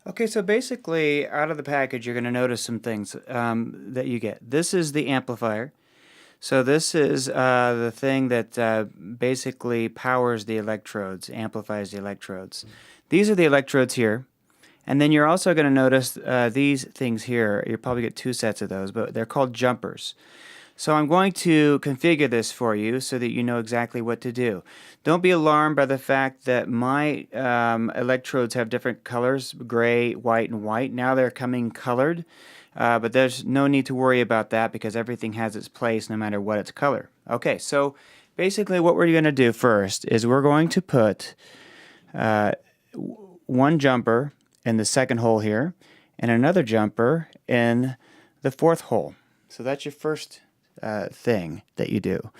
Okay, so basically, out of the package, you're going to notice some things that you get. This is the amplifier. So this is the thing that basically powers the electrodes, amplifies the electrodes. These are the electrodes here. And then you're also going to notice these things here. You'll probably get two sets of those, but they're called jumpers. So I'm going to configure this for you so that you know exactly what to do. Don't be alarmed by the fact that my electrodes have different colors, gray, white, and white. Now they're coming colored, but there's no need to worry about that because everything has its place no matter what its color. Okay, so basically what we're going to do first is we're going to put one jumper in the second hole here and another jumper in the fourth hole. So that's your first thing that you do.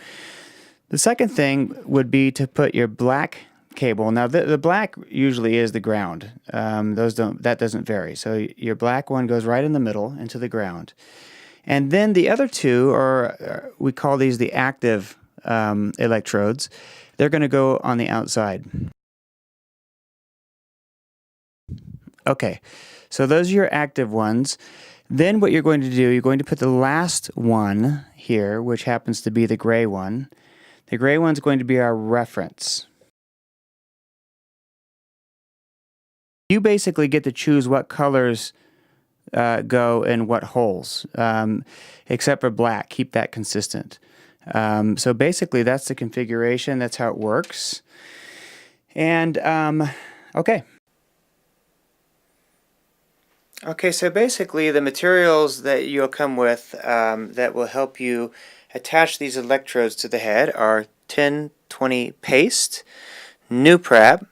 The second thing would be to put your black cable. Now the black usually is the ground. That doesn't vary. So your black one goes right in the middle into the ground. And then the other two are, we call these the active electrodes. They're going to go on the outside. Okay, so those are your active ones. Then what you're going to do, you're going to put the last one here, which happens to be the gray one. The gray one's going to be our reference. You basically get to choose what colors go in what holes, except for black. Keep that consistent. So basically that's the configuration. That's how it works. And okay. Okay, so basically the materials that you'll come with that will help you attach these electrodes to the head are 1020 paste, Neurofeeback,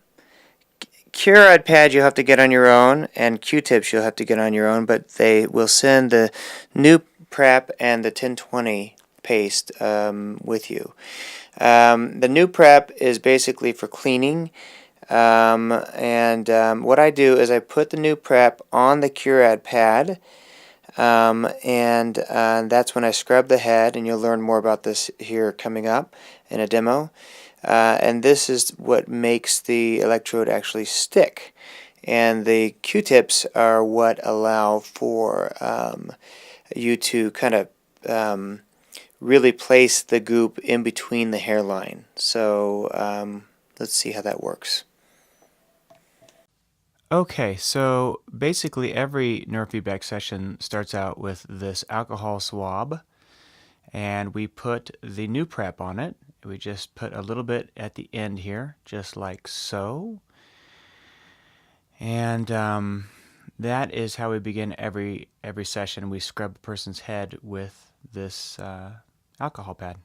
Curad pad you'll have to get on your own, and Q-tips you'll have to get on your own, but they will send the Neurofeeback and the 1020 paste with you. The Neurofeeback is basically for cleaning. What I do is I put the Neurofeeback on the Curad pad, that's when I scrub the head, and you'll learn more about this here coming up in a demo. And this is what makes the electrode actually stick. And the Q-tips are what allow for you to kind of really place the goop in between the hairline. So let's see how that works. Okay, so basically every neurofeedback session starts out with this alcohol swab, and we put the Neurofeeback on it. We just put a little bit at the end here, just like so. And that is how we begin every session. We scrub a person's head with this alcohol pad.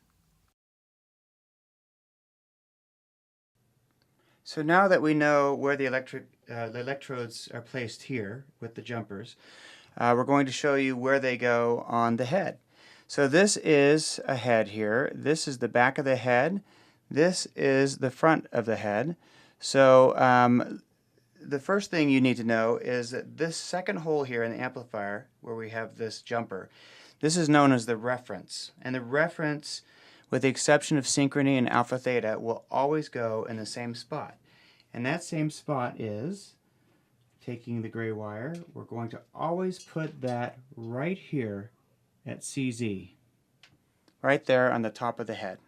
So now that we know where the electrodes are placed here with the jumpers, we're going to show you where they go on the head. So this is a head here. This is the back of the head. This is the front of the head. So the first thing you need to know is that this second hole here in the amplifier, where we have this jumper, this is known as the reference. And the reference, with the exception of synchrony and alpha theta, will always go in the same spot. And that same spot is, taking the gray wire, we're going to always put that right here at CZ. Right there on the top of the head.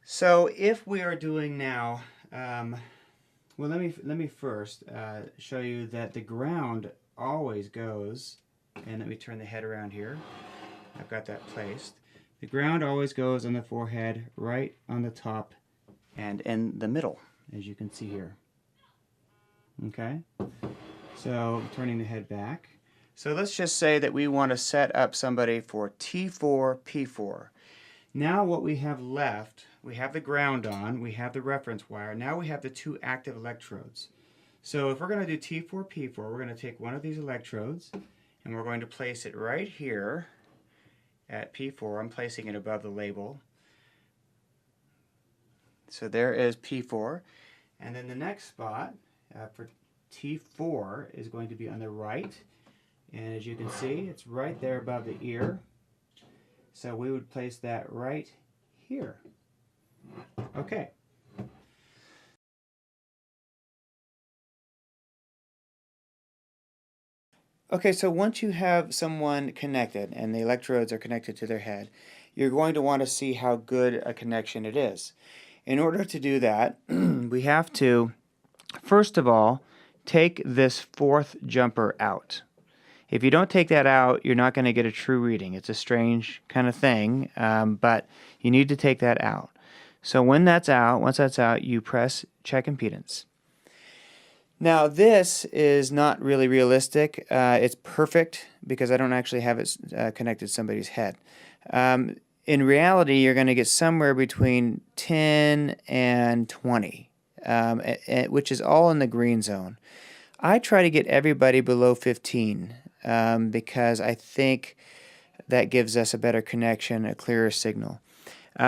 So if we are doing now, well, let me first show you that the ground always goes, and let me turn the head around here. I've got that placed. The ground always goes on the forehead, right on the top and in the middle, as you can see here. Okay? So turning the head back. So let's just say that we want to set up somebody for T4, P4. Now what we have left, we have the ground on, we have the reference wire, now we have the two active electrodes. So if we're going to do T4, P4, we're going to take one of these electrodes and we're going to place it right here at P4. I'm placing it above the label. So there is P4. And then the next spot for T4 is going to be on the right. And as you can see, it's right there above the ear. So we would place that right here. Okay. Okay, so once you have someone connected and the electrodes are connected to their head, you're going to want to see how good a connection it is. In order to do that, we have to, first of all, take this fourth jumper out. If you don't take that out, you're not going to get a true reading. It's a strange kind of thing, but you need to take that out. So when that's out, once that's out, you press check impedance. Now this is not really realistic. It's perfect because I don't actually have it connected to somebody's head. In reality, you're going to get somewhere between 10 and 20, which is all in the green zone. I try to get everybody below 15 because I think that gives us a better connection, a clearer signal.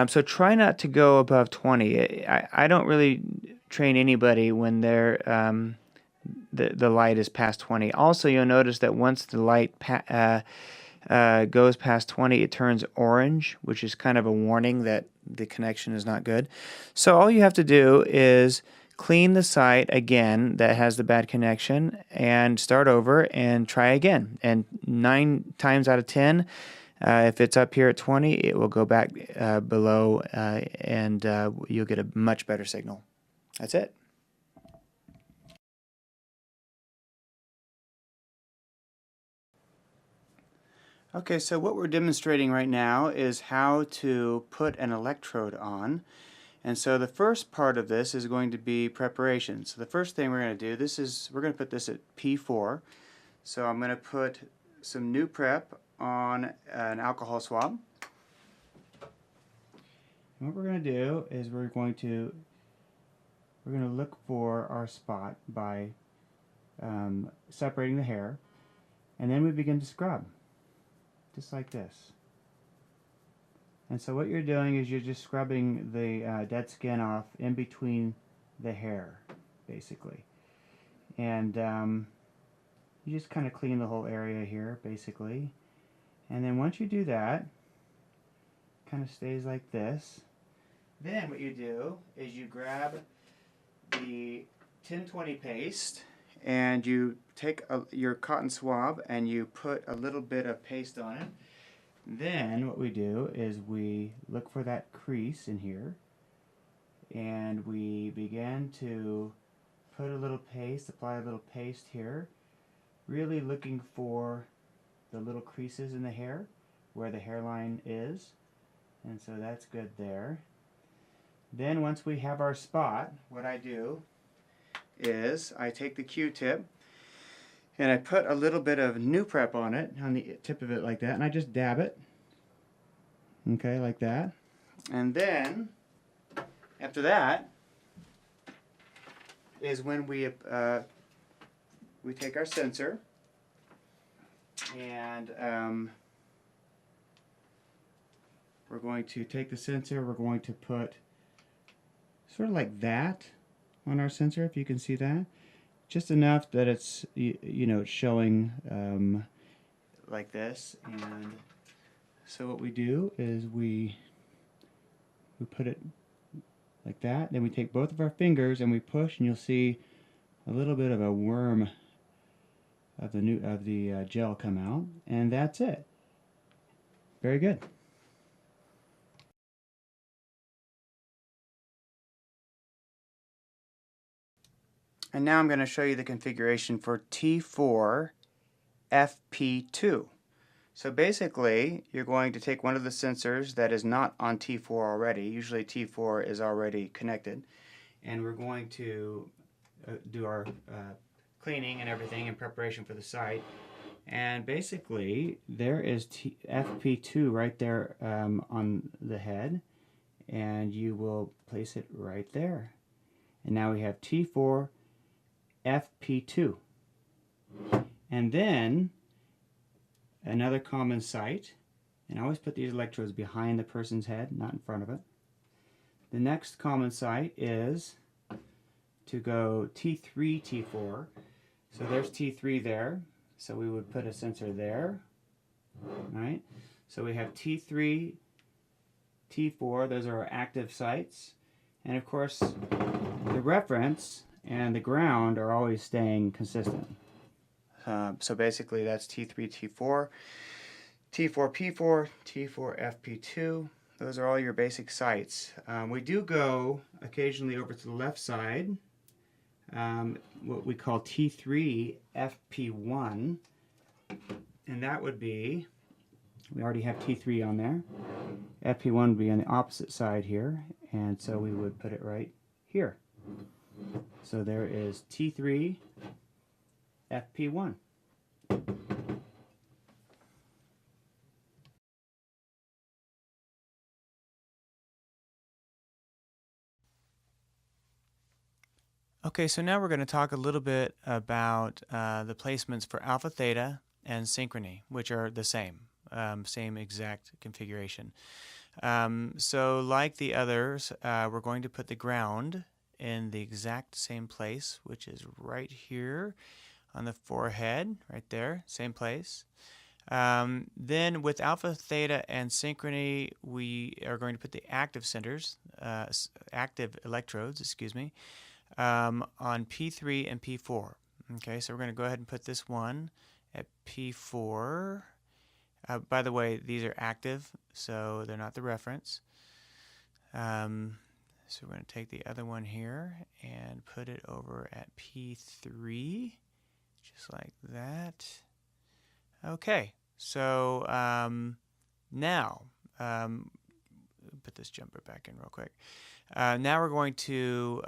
So try not to go above 20. I don't really train anybody when they're the light is past 20. Also, you'll notice that once the light goes past 20, it turns orange, which is kind of a warning that the connection is not good. So all you have to do is clean the site again that has the bad connection and start over and try again. And 9 times out of 10, if it's up here at 20, it will go back below and you'll get a much better signal. That's it. Okay, so what we're demonstrating right now is how to put an electrode on. And so the first part of this is going to be preparation. So the first thing we're going to do, we're going to put this at P4. So I'm going to put some new prep on an alcohol swab. And what we're going to do is we're going to look for our spot by separating the hair, and then we begin to scrub, just like this. And so what you're doing is you're just scrubbing the dead skin off in between the hair, basically. And you just kind of clean the whole area here, basically. And then once you do that, kind of stays like this. Then what you do is you grab the 1020 paste and you take your cotton swab and you put a little bit of paste on it. Then what we do is we look for that crease in here and we begin to put a little paste, apply a little paste here, really looking for the little creases in the hair where the hairline is, and so that's good there. Then once we have our spot, what I do is I take the Q-tip and I put a little bit of new prep on it, on the tip of it like that, and I just dab it, okay, like that. And then after that is when we take our sensor and we're going to take the sensor, we're going to put sort of like that on our sensor, if you can see that. Just enough that it's, you know, it's showing like this. And so what we do is we put it like that. Then we take both of our fingers and we push, and you'll see a little bit of a worm of the gel come out, and that's it. Very good. And now I'm going to show you the configuration for T4 FP2. So basically, you're going to take one of the sensors that is not on T4 already. Usually T4 is already connected. And we're going to do our cleaning and everything in preparation for the site. And basically, there is FP2 right there on the head. And you will place it right there. And now we have T4 FP2. And then another common site, and I always put these electrodes behind the person's head, not in front of it. The next common site is to go T3, T4. So there's T3 there, so we would put a sensor there, right? So we have T3, T4, those are our active sites. And of course, the reference and the ground are always staying consistent. So basically that's T3, T4, T4, P4, T4, FP2. Those are all your basic sites. We do go occasionally over to the left side, what we call T3, FP1, and that would be, we already have T3 on there. FP1 would be on the opposite side here, and so we would put it right here. So there is T3, FP1. Okay, so now we're going to talk a little bit about the placements for alpha, theta, and synchrony, which are the same, same exact configuration. So like the others, we're going to put the ground in the exact same place, which is right here on the forehead, right there, same place. Then with alpha, theta, and synchrony, we are going to put the active centers, active electrodes, excuse me, on P3 and P4. Okay, so we're going to go ahead and put this one at P4. By the way, these are active, so they're not the reference. So we're going to take the other one here and put it over at P3, just like that. Okay, so now, put this jumper back in real quick. Now we're going to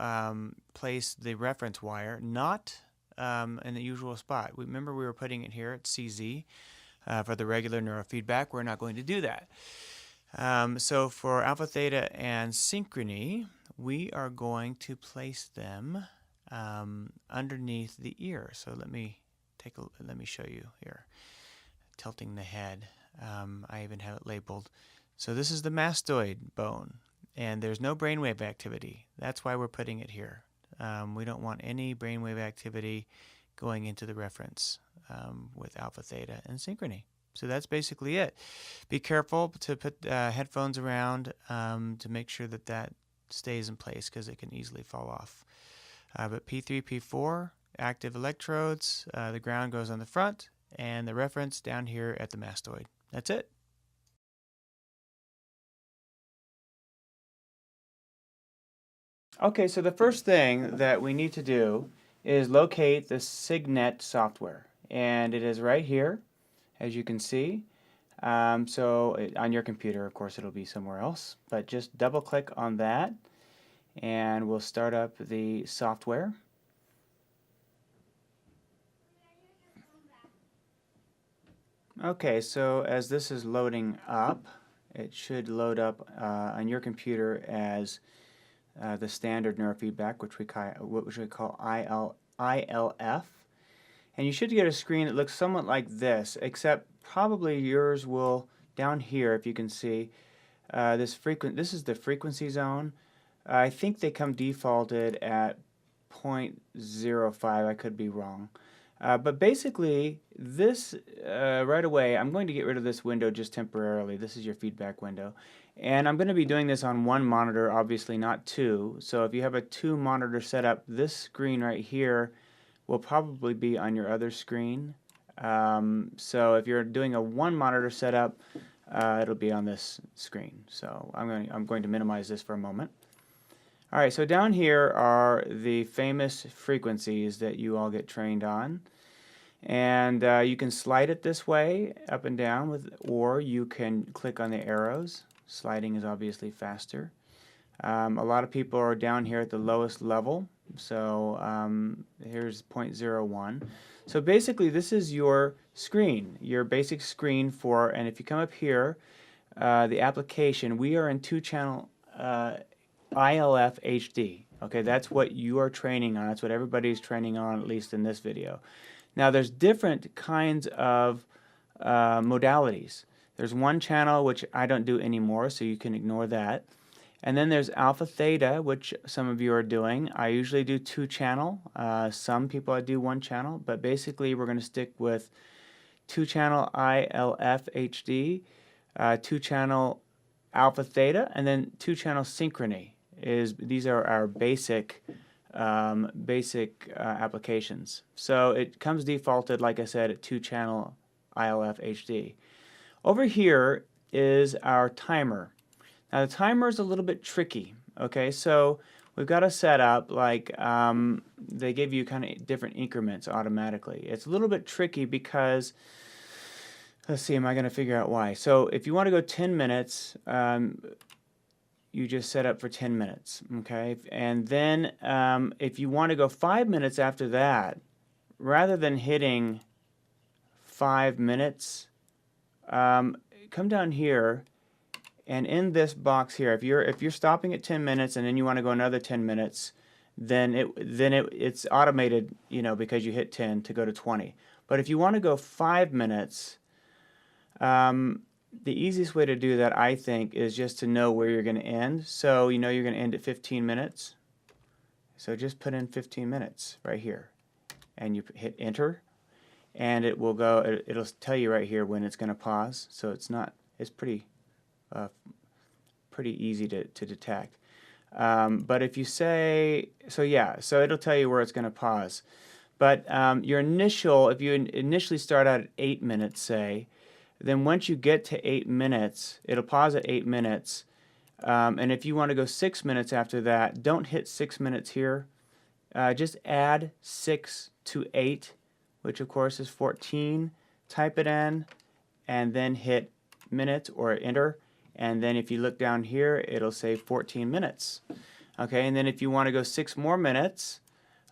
place the reference wire, not in the usual spot. Remember we were putting it here at CZ for the regular neurofeedback. We're not going to do that. So for alpha, theta, and synchrony, we are going to place them underneath the ear. So let me show you here. Tilting the head. I even have it labeled. So this is the mastoid bone, and there's no brainwave activity. That's why we're putting it here. We don't want any brainwave activity going into the reference with alpha, theta, and synchrony. So that's basically it. Be careful to put headphones around to make sure that that stays in place, because it can easily fall off. But P3, P4, active electrodes, the ground goes on the front, and the reference down here at the mastoid. That's it. Okay, so the first thing that we need to do is locate the Signet software, and it is right here, as you can see. On your computer, of course, it'll be somewhere else, but just double click on that and we'll start up the software. Okay, so as this is loading up, it should load up on your computer as the standard neurofeedback, which we call ILF. And you should get a screen that looks somewhat like this, except probably yours will, down here, if you can see, this is the frequency zone. I think they come defaulted at 0.05. I could be wrong. But basically, this, right away, I'm going to get rid of this window just temporarily. This is your feedback window. And I'm going to be doing this on one monitor, obviously not two. So if you have a two monitor setup, this screen right here will probably be on your other screen. So if you're doing a one monitor setup, it'll be on this screen. So I'm going to minimize this for a moment. All right, so down here are the famous frequencies that you all get trained on. And you can slide it this way, up and down, or you can click on the arrows. Sliding is obviously faster. A lot of people are down here at the lowest level. So here's 0.01. So basically this is your screen, your basic screen for, and if you come up here, the application, we are in 2-channel ILF HD. Okay, that's what you are training on. That's what everybody's training on, at least in this video. Now there's different kinds of modalities. There's one channel, which I don't do anymore, so you can ignore that. And then there's alpha theta, which some of you are doing. I usually do 2-channel. Some people I do 1-channel, but basically we're going to stick with 2-channel ILF HD, 2-channel alpha theta, and then 2-channel synchrony. These are our basic basic applications. So it comes defaulted, like I said, at 2-channel ILF HD. Over here is our timer. Now the timer is a little bit tricky. Okay, so we've got to set up like they give you kind of different increments automatically. It's a little bit tricky because, let's see, am I going to figure out why? So if you want to go 10 minutes, you just set up for 10 minutes, okay? And then if you want to go 5 minutes after that, rather than hitting 5 minutes, come down here, and in this box here, if you're stopping at 10 minutes and then you want to go another 10 minutes, then it's automated, you know, because you hit 10 to go to 20. But if you want to go 5 minutes, the easiest way to do that, I think, is just to know where you're going to end. So you know you're going to end at 15 minutes. So just put in 15 minutes right here, and you hit enter, and it will go. It'll tell you right here when it's going to pause. So it's pretty easy to detect. But if you say, so it'll tell you where it's going to pause. But if you initially start out at 8 minutes, say, then once you get to 8 minutes, it'll pause at 8 minutes. And if you want to go 6 minutes after that, don't hit 6 minutes here. Just add 6 to 8, which of course is 14. Type it in, and then hit minutes or enter. And then if you look down here, it'll say 14 minutes. Okay, and then if you want to go 6 more minutes,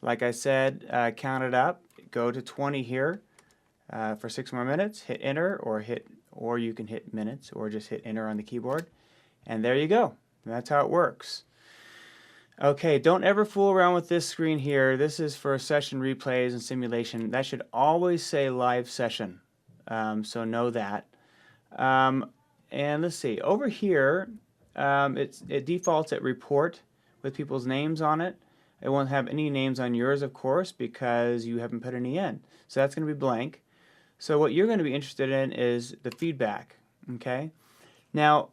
like I said, count it up, go to 20 here. For 6 more minutes, hit enter, or you can hit minutes, or just hit enter on the keyboard, and there you go. That's how it works. Okay, don't ever fool around with this screen here. This is for session replays and simulation. That should always say live session, so know that. And let's see, over here, it defaults at report with people's names on it. It won't have any names on yours, of course, because you haven't put any in. So that's going to be blank. So what you're going to be interested in is the feedback, okay? Now,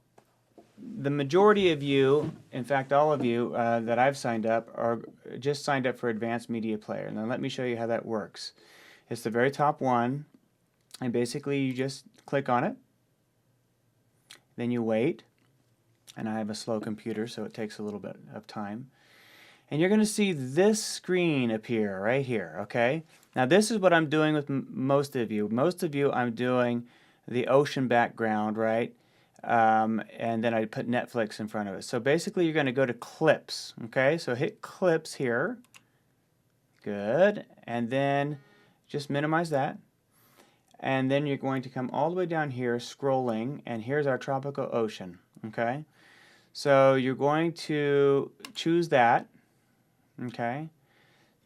the majority of you, in fact all of you that I've signed up, are just signed up for Advanced Media Player. Now let me show you how that works. It's the very top one, and basically you just click on it, then you wait, and I have a slow computer so it takes a little bit of time. And you're going to see this screen appear right here, okay? Now this is what I'm doing with most of you. Most of you, I'm doing the ocean background, right? And then I put Netflix in front of it. So basically you're going to go to clips, okay? So hit clips here. Good. And then just minimize that. And then you're going to come all the way down here scrolling, and here's our tropical ocean, okay? So you're going to choose that. Okay,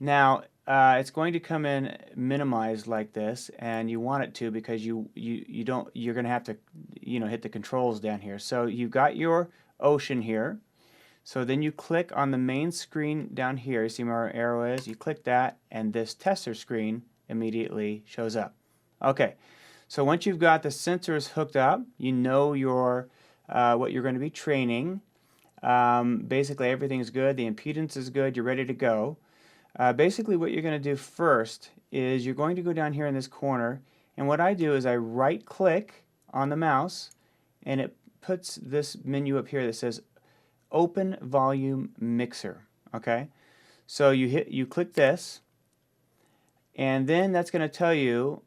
now it's going to come in minimized like this, and you want it to because you're going to have to hit the controls down here. So you've got your ocean here. So then you click on the main screen down here. You see where our arrow is? You click that, and this tester screen immediately shows up. Okay, so once you've got the sensors hooked up, you know your what you're going to be training. Basically everything is good, the impedance is good, you're ready to go. Basically what you're going to do first is you're going to go down here in this corner, and what I do is I right click on the mouse, and it puts this menu up here that says Open Volume Mixer. Okay, so you click this, and then that's going to tell you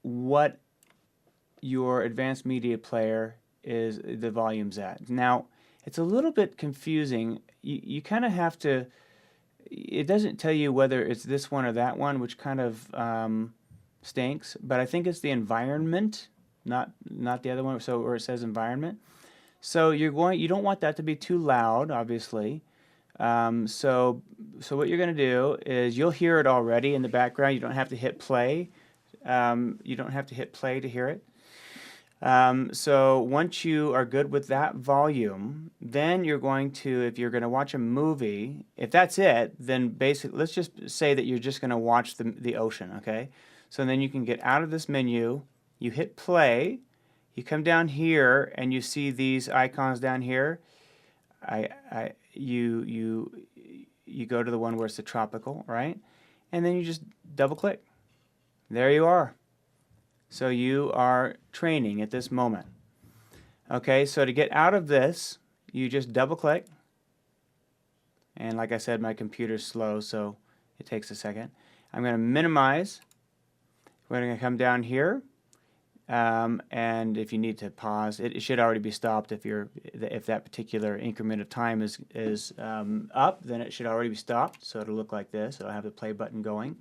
what your Advanced Media Player is, the volume's at. Now it's a little bit confusing. You kind of have to, it doesn't tell you whether it's this one or that one, which kind of stinks, but I think it's the environment, not the other one, so where it says environment. So you don't want that to be too loud, obviously. So what you're going to do is you'll hear it already in the background. You don't have to hit play. You don't have to hit play to hear it. So once you are good with that volume, then you're going to, if you're going to watch a movie, if that's it, then basically, let's just say that you're just going to watch the ocean, okay? So then you can get out of this menu, you hit play, you come down here, and you see these icons down here. You you go to the one where it's the tropical, right? And then you just double click. There you are. So you are training at this moment. Okay, so to get out of this, you just double click. And like I said, my computer's slow, so it takes a second. I'm going to minimize. We're going to come down here. And if you need to pause, it should already be stopped. If that particular increment of time is up, then it should already be stopped. So it'll look like this. It'll have the play button going.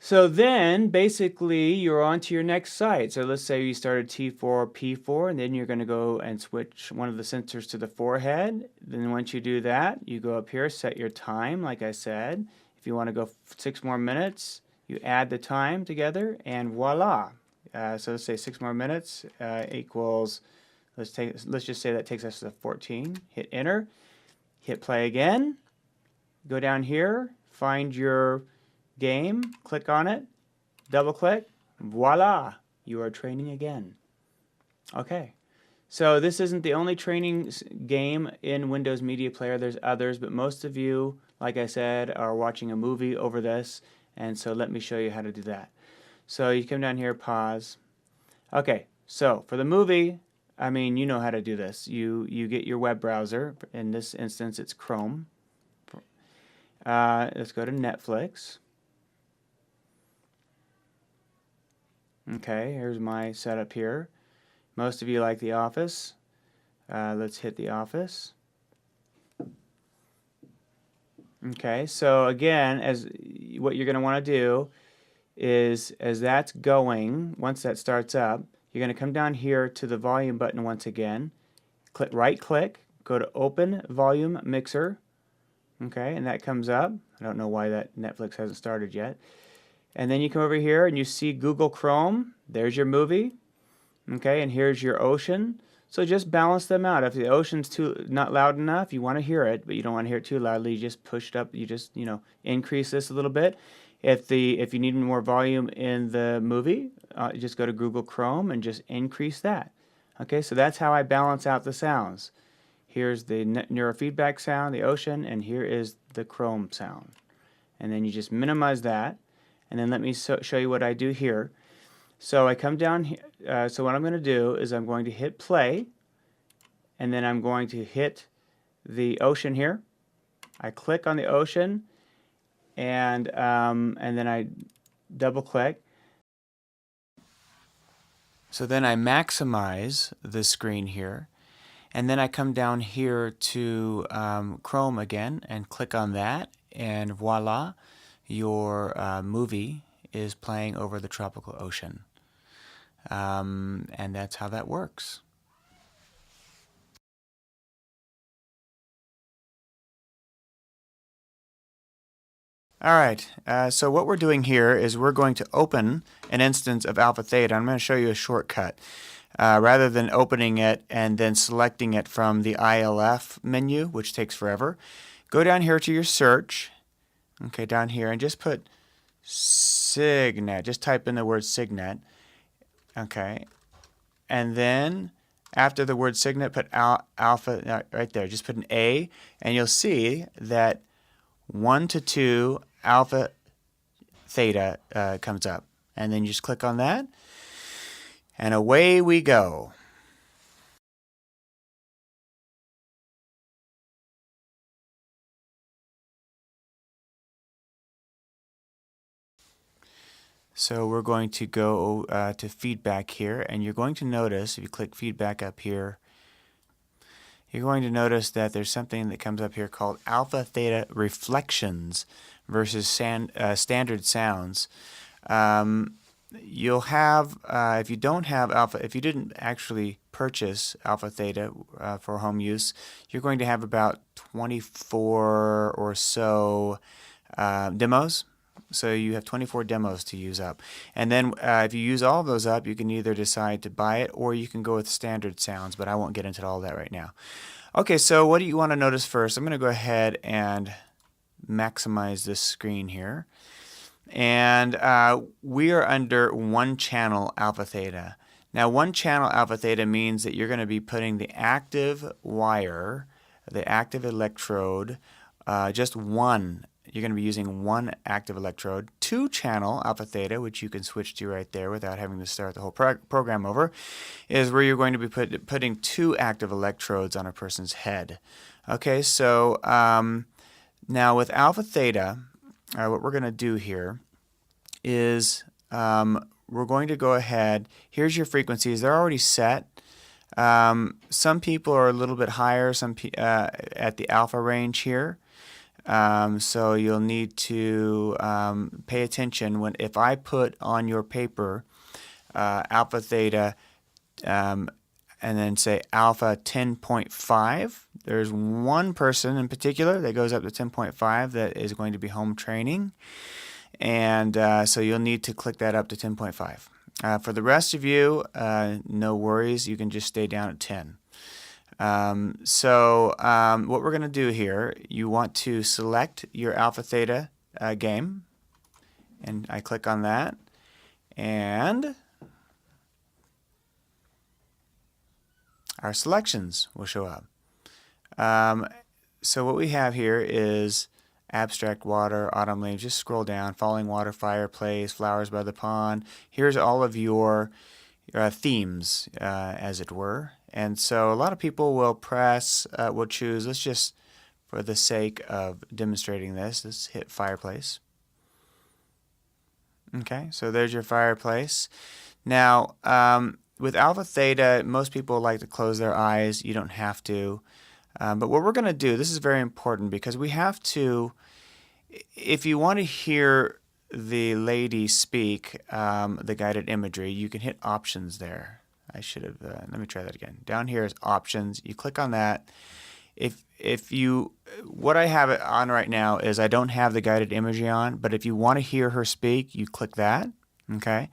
So then basically you're on to your next site. So let's say you started T4, P4, and then you're going to go and switch one of the sensors to the forehead. Then once you do that, you go up here, set your time, like I said. If you want to go 6 more minutes, you add the time together, and voila. So let's say 6 more minutes equals, let's just say that takes us to 14. Hit enter, hit play again, go down here, find your game, click on it, double click, voila, you are training again. Okay, so this isn't the only training game in Windows Media Player. There's others, but most of you, like I said, are watching a movie over this, and so let me show you how to do that. So you come down here, pause. Okay, so for the movie, I mean, you know how to do this. You get your web browser. In this instance, it's Chrome. Let's go to Netflix. Okay, here's my setup here. Most of you like The Office. Let's hit The Office. Okay, so again, what you're going to want to do is, as that's going, once that starts up, you're going to come down here to the volume button once again. Right click, go to Open Volume Mixer. Okay, and that comes up. I don't know why that Netflix hasn't started yet. And then you come over here and you see Google Chrome. There's your movie. Okay, and here's your ocean. So just balance them out. If the ocean's not loud enough, you want to hear it, but you don't want to hear it too loudly. You just push it up. You just increase this a little bit. If you need more volume in the movie, just go to Google Chrome and just increase that. Okay, so that's how I balance out the sounds. Here's the neurofeedback sound, the ocean, and here is the Chrome sound. And then you just minimize that. And then let me show you what I do here. So I come down here. So what I'm going to do is I'm going to hit play, and then I'm going to hit the ocean here. I click on the ocean, and then I double click. So then I maximize the screen here, and then I come down here to Chrome again and click on that, and voila. Your movie is playing over the tropical ocean. And that's how that works. All right, so what we're doing here is we're going to open an instance of alpha theta. I'm going to show you a shortcut. Rather than opening it and then selecting it from the ILF menu, which takes forever, go down here to your search. Okay, down here, and just put Signet. Just type in the word Signet. Okay, and then after the word Signet, put alpha right there. Just put an A, and you'll see that 1 to 2 alpha theta comes up. And then you just click on that, and away we go. So we're going to go to feedback here, and you're going to notice, if you click feedback up here, you're going to notice that there's something that comes up here called alpha theta reflections versus standard sounds. You'll have, if you don't have alpha, if you didn't actually purchase alpha theta for home use, you're going to have about 24 or so demos. So you have 24 demos to use up. And then if you use all of those up, you can either decide to buy it or you can go with standard sounds, but I won't get into all that right now. Okay, so what do you want to notice first? I'm going to go ahead and maximize this screen here. And we are under one channel alpha theta. Now, one channel alpha theta means that you're going to be putting the active wire, the active electrode, just one. You're going to be using one active electrode. 2-channel alpha theta, which you can switch to right there without having to start the whole program over, is where you're going to be putting 2 active electrodes on a person's head. Okay, so now with alpha theta, what we're going to do here is we're going to go ahead. Here's your frequencies. They're already set. Some people are a little bit higher at the alpha range here. So you'll need to pay attention if I put on your paper alpha theta and then say alpha 10.5. There's one person in particular that goes up to 10.5 that is going to be home training, and so you'll need to click that up to 10.5. For the rest of you, no worries, you can just stay down at 10. What we're going to do here, you want to select your alpha theta game, and I click on that, and our selections will show up. So what we have here is abstract water, autumn leaves. Just scroll down, falling water, fireplace, flowers by the pond. Here's all of your themes, as it were. And so a lot of people will will choose, let's just, for the sake of demonstrating this, let's hit fireplace. Okay, so there's your fireplace. Now, with alpha theta, most people like to close their eyes. You don't have to. But what we're going to do, this is very important because we have to, if you want to hear the lady speak the guided imagery, you can hit options there. I should have, let me try that again. Down here is options. You click on that. What I have it on right now is I don't have the guided imagery on, but if you want to hear her speak, you click that, okay?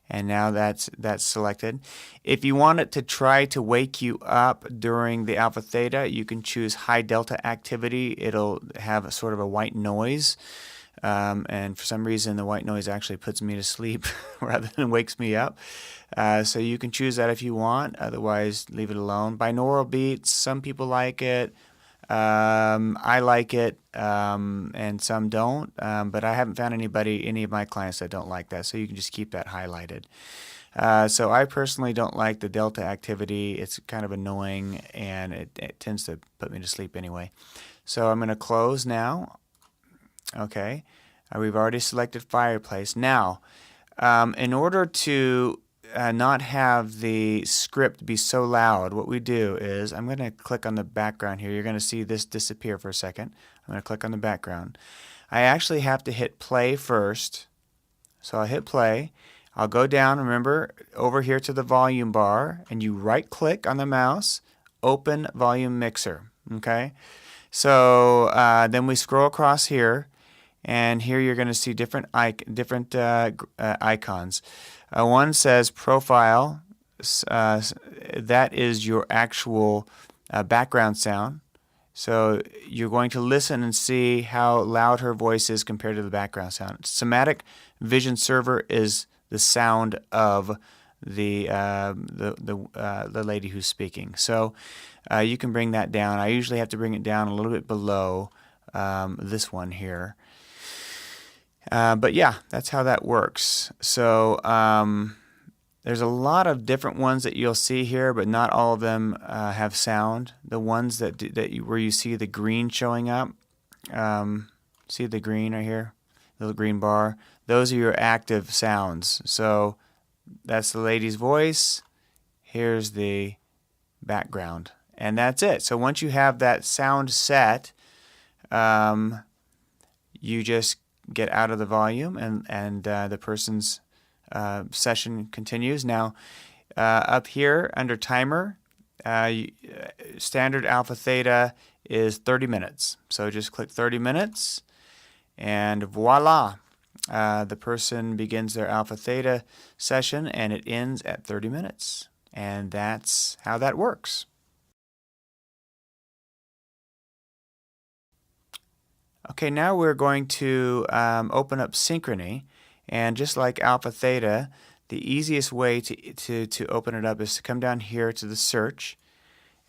And now that's selected. If you want it to try to wake you up during the alpha theta, you can choose high delta activity. It'll have a sort of a white noise. And for some reason, the white noise actually puts me to sleep rather than wakes me up. So you can choose that if you want. Otherwise, leave it alone. Binaural beats, some people like it. I like it, and some don't. But I haven't found any of my clients that don't like that. So you can just keep that highlighted. So I personally don't like the delta activity. It's kind of annoying, and it tends to put me to sleep anyway. So I'm going to close now. Okay, we've already selected fireplace. Now, in order to not have the script be so loud, what we do is, I'm going to click on the background here. You're going to see this disappear for a second. I'm going to click on the background. I actually have to hit play first. So I'll hit play. I'll go down, remember, over here to the volume bar, and you right-click on the mouse, open volume mixer. Okay, so then we scroll across here. And here you're going to see different icons. One says profile. That is your actual background sound. So you're going to listen and see how loud her voice is compared to the background sound. Somatic Vision Server is the sound of the lady who's speaking. So you can bring that down. I usually have to bring it down a little bit below this one here. But yeah, that's how that works. So there's a lot of different ones that you'll see here, but not all of them have sound. The ones where you see the green showing up, see the green right here, the little green bar. Those are your active sounds. So that's the lady's voice. Here's the background, and that's it. So once you have that sound set, you just get out of the volume, and the person's session continues. Now, up here under timer, standard alpha theta is 30 minutes. So just click 30 minutes, and voila, the person begins their alpha theta session, and it ends at 30 minutes. And that's how that works. Okay, now we're going to open up synchrony, and just like alpha theta, the easiest way to open it up is to come down here to the search,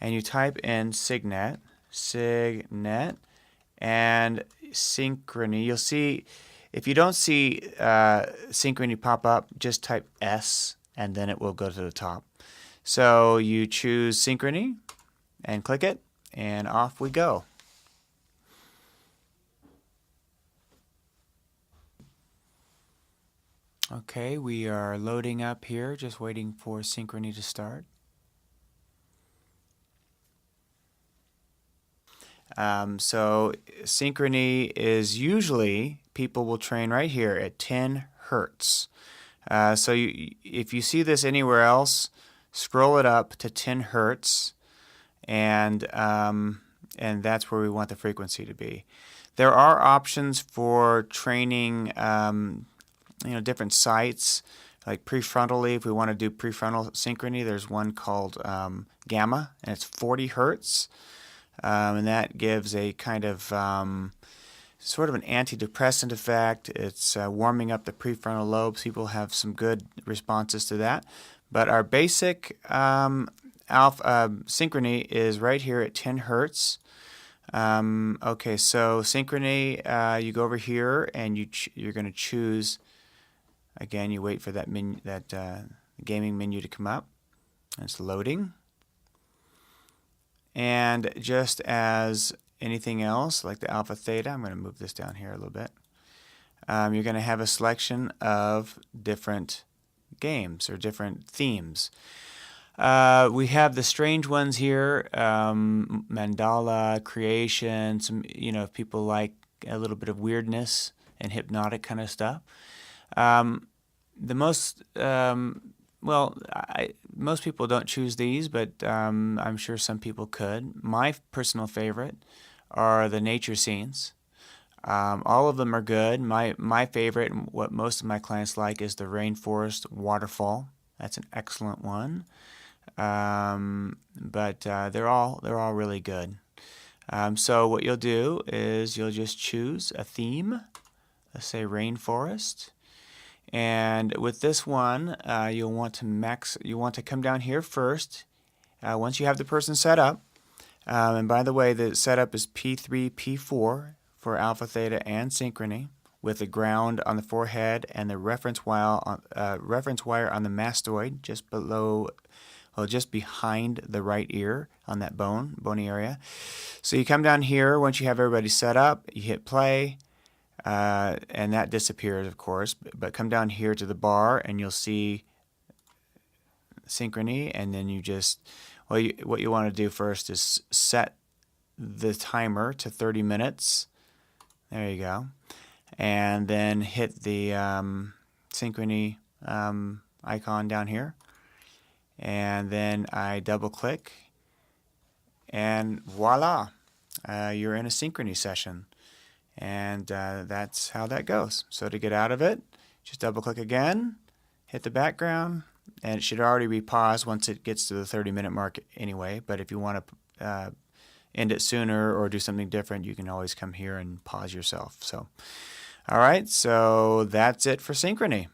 and you type in signet, and synchrony. You'll see, if you don't see synchrony pop up, just type S and then it will go to the top. So you choose synchrony and click it, and off we go. Okay, we are loading up here, just waiting for synchrony to start. So synchrony is usually, people will train right here at 10 hertz. So if you see this anywhere else, scroll it up to 10 hertz, and that's where we want the frequency to be. There are options for training different sites, like prefrontally. If we want to do prefrontal synchrony, there's one called gamma, and it's 40 hertz. And that gives a kind of sort of an antidepressant effect. It's warming up the prefrontal lobes. People have some good responses to that. But our basic alpha synchrony is right here at 10 hertz. Okay, so synchrony, you go over here and you're going to choose. Again, you wait for that gaming menu to come up. It's loading. And just as anything else, like the alpha theta, I'm going to move this down here a little bit. You're going to have a selection of different games or different themes. We have the strange ones here, mandala, creation, some, if people like a little bit of weirdness and hypnotic kind of stuff. The most, most people don't choose these, but I'm sure some people could. My personal favorite are the nature scenes. All of them are good. My favorite, and what most of my clients like, is the rainforest waterfall. That's an excellent one. But they're all really good. So what you'll do is you'll just choose a theme. Let's say rainforest. And with this one, you'll want to come down here first. Once you have the person set up, and by the way, the setup is P3, P4 for alpha, theta, and synchrony, with the ground on the forehead and the reference wire on the mastoid, just below, just behind the right ear on that bony area. So you come down here. Once you have everybody set up, you hit play. And that disappears, of course, but come down here to the bar and you'll see synchrony, and then you just, what you want to do first is set the timer to 30 minutes. There you go. And then hit the synchrony icon down here. And then I double click, and voila, you're in a synchrony session. And that's how that goes. So to get out of it, just double click again, hit the background, and it should already be paused once it gets to the 30-minute mark anyway. But if you want to end it sooner or do something different, you can always come here and pause yourself. So, all right, so that's it for synchrony.